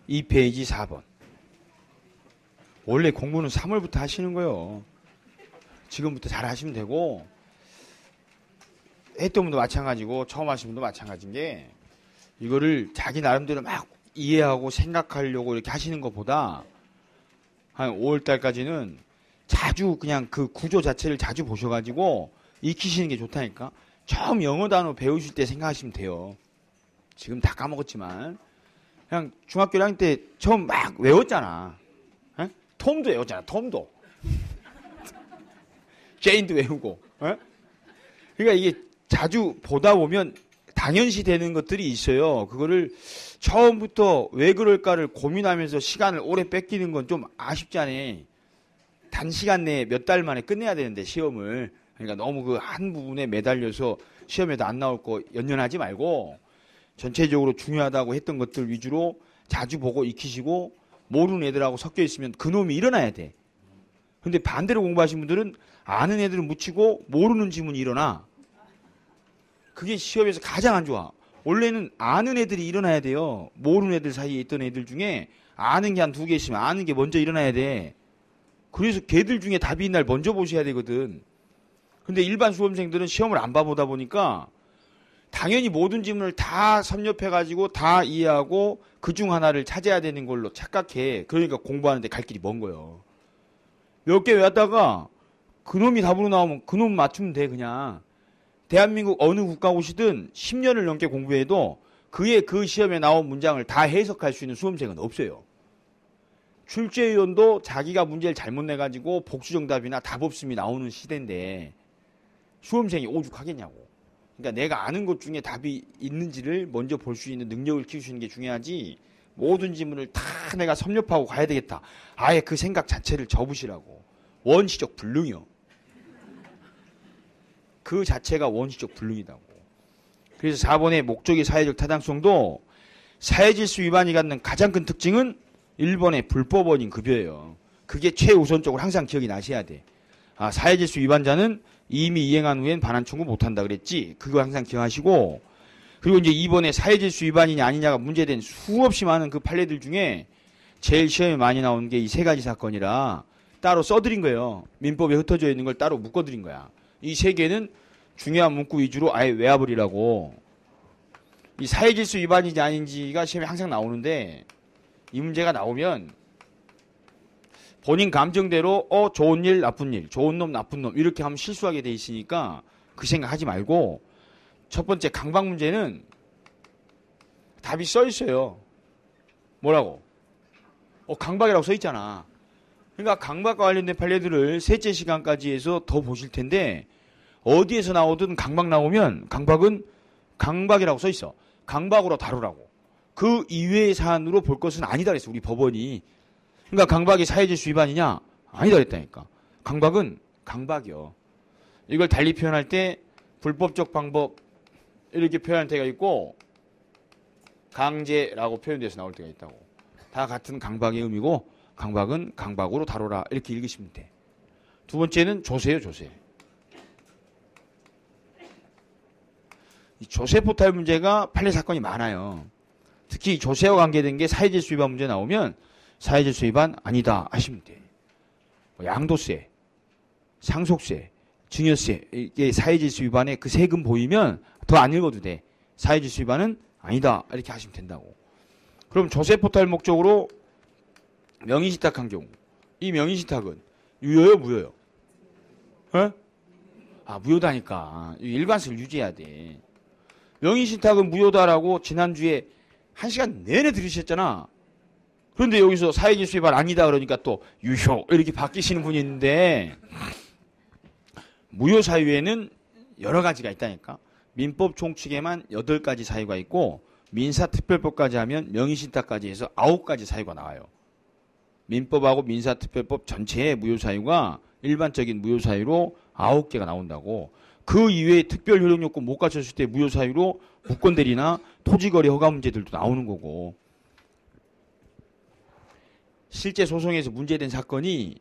2페이지 4번. 원래 공부는 3월부터 하시는 거예요. 지금부터 잘 하시면 되고, 했던 분도 마찬가지고 처음 하신 분도 마찬가지인 게, 이거를 자기 나름대로 막 이해하고 생각하려고 이렇게 하시는 것보다 한 5월달까지는 자주 그냥 그 구조 자체를 자주 보셔가지고 익히시는 게 좋다니까. 처음 영어 단어 배우실 때 생각하시면 돼요. 지금 다 까먹었지만 그냥 중학교 1학년 때 처음 막 외웠잖아. 에? 톰도 외웠잖아. 톰도. 제인도 외우고. 에? 그러니까 이게 자주 보다 보면 당연시 되는 것들이 있어요. 그거를 처음부터 왜 그럴까를 고민하면서 시간을 오래 뺏기는 건 좀 아쉽지 않아. 단시간 내에 몇 달 만에 끝내야 되는데 시험을. 그러니까 너무 그 한 부분에 매달려서 시험에도 안 나올 거 연연하지 말고 전체적으로 중요하다고 했던 것들 위주로 자주 보고 익히시고 모르는 애들하고 섞여 있으면 그놈이 일어나야 돼. 근데 반대로 공부하신 분들은 아는 애들은 묻히고 모르는 지문이 일어나. 그게 시험에서 가장 안 좋아. 원래는 아는 애들이 일어나야 돼요. 모르는 애들 사이에 있던 애들 중에 아는 게 한 2개 있으면 아는 게 먼저 일어나야 돼. 그래서 걔들 중에 답이 있는 날 먼저 보셔야 되거든. 근데 일반 수험생들은 시험을 안 봐보다 보니까 당연히 모든 지문을 다 섭렵해가지고 다 이해하고 그중 하나를 찾아야 되는 걸로 착각해. 그러니까 공부하는데 갈 길이 먼 거예요. 몇 개 외웠다가 그놈이 답으로 나오면 그놈 맞추면 돼 그냥. 대한민국 어느 국가 오시든 10년을 넘게 공부해도 그 시험에 나온 문장을 다 해석할 수 있는 수험생은 없어요. 출제위원도 자기가 문제를 잘못 내가지고 복수정답이나 답 없음이 나오는 시대인데 수험생이 오죽하겠냐고. 그러니까 내가 아는 것 중에 답이 있는지를 먼저 볼 수 있는 능력을 키우시는 게 중요하지 모든 지문을 다 내가 섭렵하고 가야 되겠다. 아예 그 생각 자체를 접으시라고. 원시적 불능이요. 그 자체가 원시적 불능이다고. 그래서 4번의 목적의 사회적 타당성도 사회질서 위반이 갖는 가장 큰 특징은 1번의 불법원인 급여예요. 그게 최우선적으로 항상 기억이 나셔야 돼. 아, 사회질서 위반자는 이미 이행한 후엔 반환 청구 못한다 그랬지. 그거 항상 기억하시고. 그리고 이제 2번에 사회질서 위반이냐 아니냐가 문제된 수없이 많은 그 판례들 중에 제일 시험에 많이 나오는 게 이 3가지 사건이라 따로 써드린 거예요. 민법에 흩어져 있는 걸 따로 묶어드린 거야. 이 3개는 중요한 문구 위주로 아예 외워버리라고. 이 사회질서 위반인지 아닌지가 시험에 항상 나오는데 이 문제가 나오면 본인 감정대로 좋은 일 나쁜 일 좋은 놈 나쁜 놈 이렇게 하면 실수하게 돼 있으니까 그 생각하지 말고 첫 번째 강박 문제는 답이 써 있어요. 뭐라고? 강박이라고 써 있잖아. 그러니까 강박과 관련된 판례들을 셋째 시간까지 해서 더 보실 텐데 어디에서 나오든 강박 나오면 강박은 강박이라고 써 있어. 강박으로 다루라고. 그 이외의 사안으로 볼 것은 아니다 그랬어. 우리 법원이. 그러니까 강박이 사회질서 위반이냐? 아니다 그랬다니까. 강박은 강박이요. 이걸 달리 표현할 때 불법적 방법 이렇게 표현할 때가 있고 강제라고 표현돼서 나올 때가 있다고. 다 같은 강박의 의미고 강박은 강박으로 다뤄라 이렇게 읽으시면 돼. 두 번째는 조세요. 조세. 이 조세 포탈 문제가 판례 사건이 많아요. 특히 조세와 관계된 게 사회질서 위반 문제 나오면 사회질서 위반 아니다 하시면 돼. 양도세, 상속세, 증여세 이게 사회질서 위반에 그 세금 보이면 더 안 읽어도 돼. 사회질서 위반은 아니다 이렇게 하시면 된다고. 그럼 조세 포탈 목적으로 명의신탁한 경우 이 명의신탁은 유효요 무효요? 무효다니까. 일관성을 유지해야 돼. 명의신탁은 무효다라고 지난주에 1시간 내내 들으셨잖아. 그런데 여기서 사회질서 위반 아니다 그러니까 또 유효 이렇게 바뀌시는 분이 있는데 무효 사유에는 여러 가지가 있다니까. 민법 총칙에만 8가지 사유가 있고 민사특별법까지 하면 명의신탁까지 해서 9가지 사유가 나와요. 민법하고 민사특별법 전체의 무효 사유가 일반적인 무효 사유로 9개가 나온다고. 그 이외에 특별 효력 요건 못 갖췄을 때 무효 사유로 물권대리나 토지거래 허가 문제들도 나오는 거고. 실제 소송에서 문제된 사건이